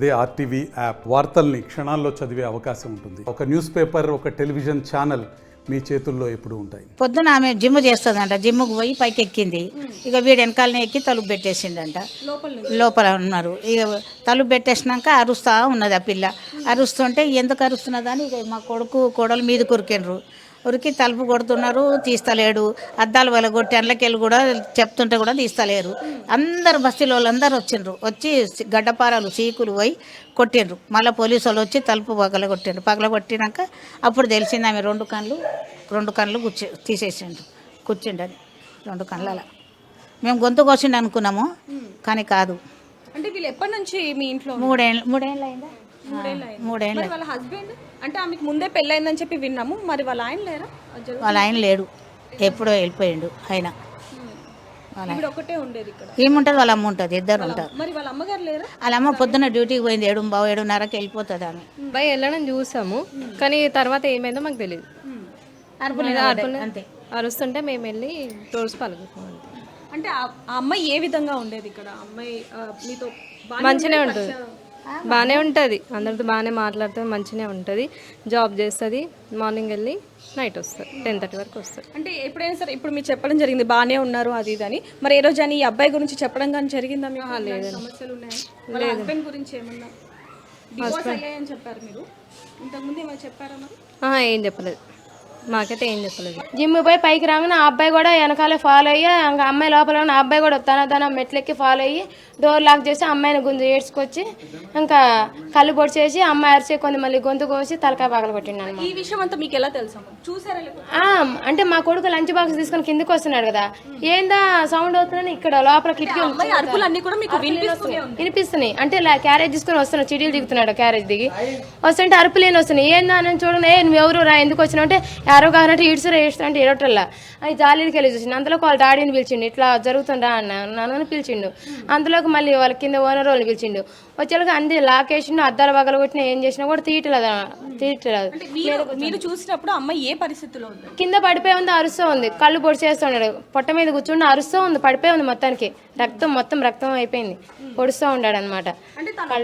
అదే RTV app వార్తల్ని క్షణాల్లో చదివే అవకాశం ఉంటుంది. ఒక న్యూస్ పేపర్, ఒక టెలివిజన్ ఛానల్ మీ చేతుల్లో ఎప్పుడు ఉంటాయి. పొద్దున ఆమె జిమ్ చేస్తుందంట, జిమ్కి పోయి పైకి ఎక్కింది. ఇక వీడు వెనకాలనే ఎక్కి తలుపు పెట్టేసిండంట. లోపల ఉన్నారు. ఇక తలుపు పెట్టేసినాక అరుస్తా ఉన్నది ఆ పిల్ల. అరుస్తుంటే ఎందుకు అరుస్తున్నదని ఇక మా కొడుకు కోడలు మీద కురికిండ్రు. ఉరికి తలుపు కొడుతున్నారు, తీస్తలేడు. అద్దాలు వాళ్ళ కొట్టి అండ్లకెళ్ళి కూడా చెప్తుంటే కూడా తీస్తలేరు. అందరు బస్తీలో వాళ్ళందరూ వచ్చిండ్రు. వచ్చి గడ్డపారాలు చీకులు పోయి కొట్టిండ్రు. మళ్ళీ పోలీసు వాళ్ళు వచ్చి తలుపు పగలగొట్టిండ్రు. పగలగొట్టినాక అప్పుడు తెలిసింది ఆమె రెండు కళ్ళు తీసేసిండు. కూర్చుండని రెండు కళ్ళ. మేము గొంతు కోసిండు అనుకున్నాము, కానీ కాదు. అంటే వీళ్ళు ఎప్పటి నుంచి మీ ఇంట్లో? మూడేళ్ళు అయిందా? మూడేళ్ళు. వాళ్ళ హస్బెండ్ అంటే ఆమెకు ముందే పెళ్ళైందని చెప్పి విన్నాము. మరి వాళ్ళ ఆయన లేరా? వాళ్ళ ఆయన లేడు, ఎప్పుడో వెళ్ళిపోయిండు ఆయన. ఒకటే ఉండేది ఇక్కడ. ఏముంటుంది, వాళ్ళ అమ్మ ఉంటుంది, ఇద్దరు ఉంటారు. మరి వాళ్ళ అమ్మగారు లేరా? వాళ్ళ అమ్మ పొద్దున్న డ్యూటీకి పోయింది, 7:30కి వెళ్ళిపోతుంది ఆమె. బై వెళ్ళడం చూసాము, కానీ తర్వాత ఏమైందో మాకు తెలియదు. అంతే అరుస్తుంటే మేము వెళ్ళి డోర్స్ పలుకుతాం. అంటే ఆ అమ్మాయి ఏ విధంగా ఉండేది ఇక్కడ? అమ్మాయి మీతో మంచిగానే ఉంటుంది, బాగానే ఉంటుంది, అందరితో బాగానే మాట్లాడుతుంది, మంచిగానే ఉంటుంది. జాబ్ చేస్తుంది, మార్నింగ్ వెళ్ళి నైట్ వస్తుంది, 10:30 వరకు వస్తుంది. అంటే ఎప్పుడైనా సరే ఇప్పుడు మీరు చెప్పడం జరిగింది బాగానే ఉన్నారు అది ఇది అని. మరి ఏ రోజు అని ఈ అబ్బాయి గురించి చెప్పడం కానీ జరిగిందా మీకు? లేదు. సమస్యలు ఉన్నాయి? వాళ్ళ హస్బెండ్ గురించి ఏమన్నా డివోర్స్ అయ్యాయని చెప్పారు మీరు, ఇంతకుముందు ఏమైనా చెప్పారా మరి? ఏం చెప్పలేదు, మాకైతే ఏం చెప్పలేదు. జిమ్ పోయి పైకి రాగానే ఆ అబ్బాయి కూడా వెనకాలే ఫాలో అయ్యి, ఇంకా అమ్మాయి లోపల ఉన్న అబ్బాయి కూడా తన మెట్లెక్కి ఫాలో అయ్యి డోర్ లాక్ చేసి అమ్మాయిని గుంజు ఏడ్చుకొచ్చి ఇంకా కళ్ళు పొడిచేసి అమ్మాయి అరిచే కొంత మళ్ళీ గొంతు కోసి తలకాయ పగల కొట్టిండు. ఈ విషయం అంతా మీకు ఎలా తెలుసు? చూసారా? అంటే మా కొడుకు లంచ్ బాక్స్ తీసుకొని కిందకి వస్తున్నాడు కదా, ఏందా సౌండ్ అవుతుందని ఇక్కడ లోపల కిటికీ వినిపిస్తున్నాయి. అంటే క్యారేజ్ తీసుకుని వస్తున్నాడు, చిడీలు దిగుతున్నాడు, క్యారేజ్ దిగి వస్తుంటే అరుపులేని వస్తున్నాయి. ఏందా అని చూడండి, నువ్వు ఎవరు రా, ఎందుకు వచ్చినావు అంటే ఎవరో కానట్టు ఈడ్చురా అంటే ఏడవటల్లా అది జాలీకి వెళ్ళి చూసిండు. అంతలోకి వాళ్ళ డాడీని పిలిచిండు, ఇట్లా జరుగుతుందా అన్న నన్ను పిలిచిండు. అంతలోకి మళ్ళీ వాళ్ళ కింద ఓనర్ వాళ్ళని పిలిచిండు. వచ్చేలాగా అంది లాకేసిండు, అద్దాలు బగలు కొట్టినా ఏం చేసినా కూడా తీయట్లేదు. మీరు చూసినప్పుడు అమ్మాయి ఏ పరిస్థితిలో ఉంది? కింద పడిపోయి ఉంది, అరుస్తూ ఉంది, కళ్ళు పొడి చేస్తున్నాడు, పొట్ట మీద కూర్చుండి అరుస్తూ ఉంది, పడిపోయి ఉంది, మొత్తానికి మొత్తం రక్తం అయిపోయింది, పొడుస్తూ ఉన్నాడు అనమాట.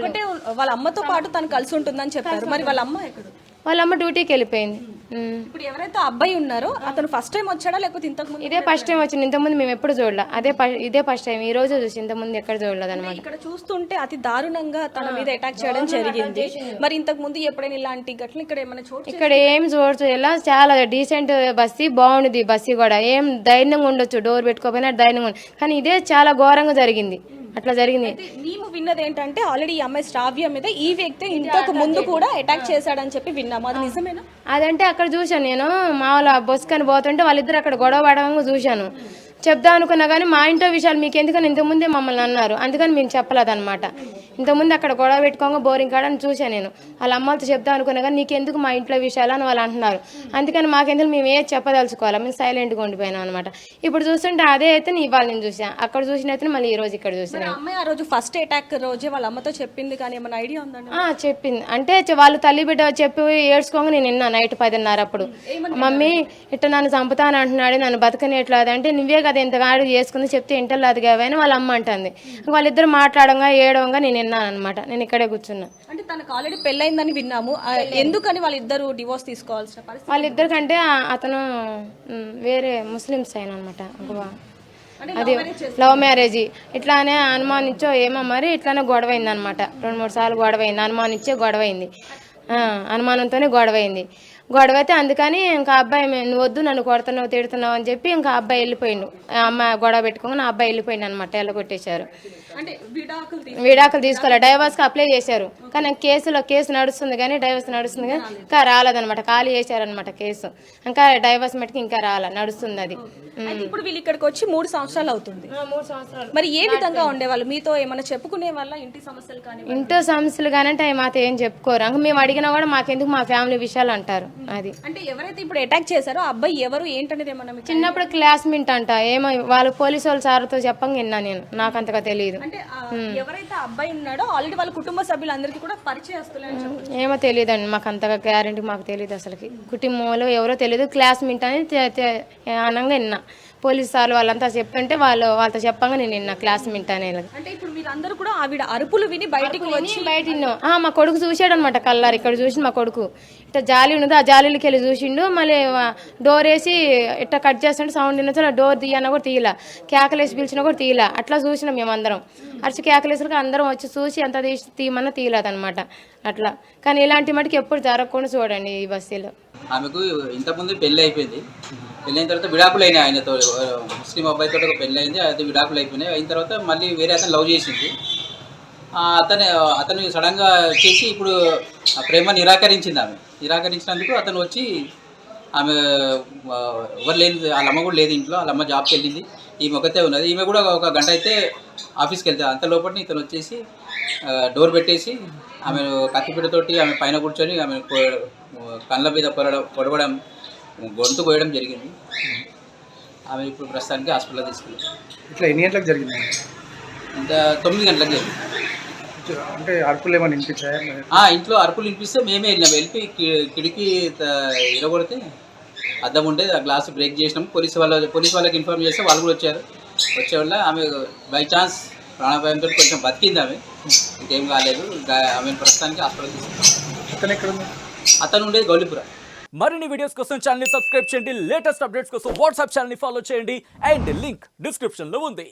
అంటే వాళ్ళ అమ్మతో పాటు తను కలిసి ఉంటుందని చెప్పారు. మరి వాళ్ళ అమ్మ ఎక్కడ? వాళ్ళ అమ్మ డ్యూటీకి వెళ్ళిపోయింది. ఇప్పుడు ఎవరైతే అబ్బాయి ఉన్నారో అతను ఫస్ట్ టైం వచ్చాడా లేకపోతే ఇంతకుముందు? ఇదే ఫస్ట్ టైం వచ్చింది, ఇంతకుముందు మేము ఎప్పుడు చూడలే, ఇదే ఫస్ట్ టైం, ఈ రోజు చూసి ఇంతకుముందు ఎక్కడ చూడలేదు అనమాట. ఇక్కడ చూస్తుంటే అతి దారుణంగా తన మీద అటాక్ చేయడం జరిగింది. మరి ఇంతకు ముందు ఎప్పుడైనా ఇలాంటి ఘటనలు ఇక్కడ ఏమైనా ఇక్కడ ఏం చూడలేదు. చాలా డీసెంట్ బస్సీ, బాగుంది బస్సీ కూడా, ఏం ధైర్యంగా ఉండొచ్చు, డోర్ పెట్టుకోపోయినా ధైర్యంగా ఉంది. కానీ ఇదే చాలా ఘోరంగా జరిగింది. అట్లా జరిగింది. మేము విన్నది ఏంటంటే ఆల్రెడీ ఈ అమ్మాయి శ్రావ్య మీద ఈ వ్యక్తి ఇంతకు ముందు కూడా అటాక్ చేశాడని చెప్పి విన్నాము, అది నిజమేనా? అదంటే అక్కడ చూశాను నేను, మా వాళ్ళ బొస్కని పోతుంటే వాళ్ళిద్దరు అక్కడ గొడవ పడగా చూశాను. చెప్దాం అనుకున్నా కానీ మా ఇంట్లో విషయాలు మీకు ఎందుకని ఇంతకుముందే మమ్మల్ని అన్నారు, అందుకని మేము చెప్పలేదన్నమాట. ఇంతకుముందు అక్కడ గొడవ పెట్టుకోగా బోరింగ్ కాడని చూశాను నేను. వాళ్ళ అమ్మలతో చెప్దాం అనుకున్నా కానీ నీకెందుకు మా ఇంట్లో విషయాలు అని వాళ్ళు అంటున్నారు. అందుకని మాకెందుకు మేము ఏది చెప్పదలుచుకోవాలి, మేము సైలెంట్గా ఉండిపోయినాం అనమాట. ఇప్పుడు చూస్తుంటే అదే అయితే ఇవాళ నేను చూసాను, అక్కడ చూసిన అయితే మళ్ళీ ఈ రోజు ఇక్కడ చూసాను. అమ్మాయి ఆ రోజు ఫస్ట్ అటాక్ రోజే వాళ్ళ అమ్మతో చెప్పింది, కానీ ఏమైనా ఐడియా ఉందండి? చెప్పింది. అంటే వాళ్ళు తల్లి బిడ్డ చెప్పి ఏడ్చుకోగా నేను విన్నా నైట్ 10:30 అప్పుడు, మమ్మీ ఇట్లా నన్ను చంపుతాను అంటున్నాడు, నన్ను బతకనేట్లేదు అంటే, నువ్వే కదా ఇంతగాడు చేసుకుని చెప్తే ఇంటర్లో అది కావని వాళ్ళ అమ్మ అంటుంది. వాళ్ళిద్దరు మాట్లాడంగా ఏడవంగా నేను విన్నాను అనమాట. నేను ఇక్కడే కూర్చున్నా. అంటే తనకు ఆల్రెడీ పెళ్ళైందని విన్నాము, ఎందుకని వాళ్ళిద్దరు డివోర్స్ తీసుకోవాల్సిన పరిస్థితి? వాళ్ళిద్దరికంటే అతను వేరే ముస్లిమ్స్ అయిన అనమాట, అది లవ్ మ్యారేజ్. ఇట్లానే అనుమానించో ఏమో మరి ఇట్లానే గొడవైంది అనమాట. 2-3 సార్లు గొడవైంది, అనుమానించే గొడవైంది, అనుమానంతోనే గొడవైంది. గొడవైతే అందుకని ఇంకా అబ్బాయి నువ్వు వద్దు, నన్ను కొడుతున్నావు తిడుతున్నావు అని చెప్పి ఇంకా అబ్బాయి వెళ్ళిపోయిండు. అమ్మాయి గొడవ పెట్టుకోగా నా అబ్బాయి వెళ్ళిపోయిండు అనమాట, వెళ్ళగొట్టేశారు. విడాకులు తీసుకోవాలి, డైవర్స్కి అప్లై చేశారు. కానీ కేసు నడుస్తుంది కానీ డైవర్స్ నడుస్తుంది కానీ ఇంకా రాలేదనమాట, ఖాళీ చేశారనమాట కేసు. ఇంకా డైవర్స్ మటుకు ఇంకా నడుస్తుంది అది. ఇప్పుడు వీళ్ళు ఇక్కడికి వచ్చి 3 సంవత్సరాలు అవుతుంది. 3 సంవత్సరాలు. మరి ఏ విధంగా ఉండేవాళ్ళు? మీతో ఏమైనా చెప్పుకునే వాళ్ళ ఇంటి సమస్యలు కానీ? ఇంట్లో సమస్యలు కానంటే అవి మాతో ఏం చెప్పుకోరు. ఇంకా మేము అడిగినా కూడా మాకెందుకు మా ఫ్యామిలీ విషయాలు అంటారు. అది అంటే ఎవరైతే ఇప్పుడు అటాక్ చేశారో ఆ అబ్బాయి ఎవరు ఏంటనేది ఏమన్నా? చిన్నప్పుడు క్లాస్మేట్ అంట, ఏమో వాళ్ళు పోలీసు వాళ్ళ సార్తో చెప్పంగా విన్నా నేను, నాకు అంతగా తెలియదు. అంటే ఎవరైతే అబ్బాయి ఉన్నాడో ఆల్రెడీ వాళ్ళ కుటుంబ సభ్యులందరికీ కూడా పరిచయస్తులు ఏమో తెలియదండి, మాకు అంతగా గ్యారెంటీ మాకు తెలియదు అసలుకి. కుటుంబంలో ఎవరో తెలియదు, క్లాస్మేట్ అని అనంగా విన్నా. పోలీస్ సార్లు వాళ్ళంతా చెప్తుంటే వాళ్ళతో చెప్పంగా నేను నిన్న క్లాస్ వింటానే అంటే ఇప్పుడు మీరందరూ కూడా ఆవిడ అరుపులు విని బయటికి వచ్చి బయట మా కొడుకు చూసాడు అనమాట కల్లారు ఇక్కడ చూసి మా కొడుకు ఇట్లా జాలి ఉన్నది ఆ జాలీలకి వెళ్ళి చూసిండు మళ్ళీ డోర్ వేసి ఇట్లా కట్ చేస్తుంటే సౌండ్ వినొచ్చు డోర్ తీయన్నా కూడా తీయలా కేకలేసి పిలిచినా కూడా తీయలా అట్లా చూసినాం మేమందరం అరిచి కేకలేసరికి అందరం వచ్చి చూసి ఎంత తీయమన్నా తీయలేదన్నమాట అట్లా కానీ ఇలాంటి మటుకు ఎప్పుడు జరగకుండా చూడండి ఈ బస్సులో. ఆమెకు ఇంతకుముందు పెళ్ళి అయిపోయింది. పెళ్ళైన తర్వాత విడాకులు అయినాయి. ఆయనతో ముస్లిం అబ్బాయితో ఒక పెళ్ళి అయింది. అది విడాకులు అయిపోయినాయి. అయిన తర్వాత మళ్ళీ వేరే అతను లవ్ చేసింది. అతను సడన్గా చేసి ఇప్పుడు ఆ ప్రేమ నిరాకరించింది. ఆమె నిరాకరించినందుకు అతను వచ్చి ఆమె ఎవరు లేదు, వాళ్ళ అమ్మ కూడా లేదు ఇంట్లో, వాళ్ళ అమ్మ జాబ్కి వెళ్ళింది, ఈమె ఒకతే ఉన్నది. ఈమె కూడా ఒక గంట అయితే ఆఫీస్కి వెళ్తాయి. అంత లోపల ఇతను వచ్చేసి డోర్ పెట్టేసి ఆమె కత్తిపీటతోటి ఆమె పైన కూర్చొని ఆమె కళ్ళ మీద పొడవడం, గొంతు పోయడం జరిగింది. ఆమె ఇప్పుడు ప్రస్తుతానికి హాస్పిటల్లో తీసుకెళ్ళి. ఇట్లా ఎన్ని గంటలకు జరిగింది? ఇంకా 9 గంటలకు జరిగింది. అంటే అరుపులు ఏమైనా వినిపించాయా? ఇంట్లో అరుపులు వినిపిస్తే మేమే వెళ్ళినాం. వెళ్ళి కిటికీ ఇరగొడితే అద్దం ఉంటే ఆ గ్లాస్ బ్రేక్ చేసినాం. పోలీస్ వాళ్ళకి ఇన్ఫార్మ్ చేస్తే వాళ్ళు కూడా వచ్చారు. వచ్చే వల్ల ఆమె బై ఛాన్స్ ప్రాణాపాయంతో కొంచెం బతికింది. ఆమె ఇంకేం కాలేదు. ఆమె ప్రస్తుతానికి హాస్పిటల్ తీసుకున్నాం. అతను ఉండేది గౌలిపుర. మరిన్ని వీడియోస్ కోసం ఛానల్ ని సబ్స్క్రైబ్ చేయండి. లేటెస్ట్ అప్డేట్స్ కోసం వాట్సాప్ ఛానల్ ని ఫాలో చేయండి. అండ్ లింక్ డిస్క్రిప్షన్ లో ఉంది.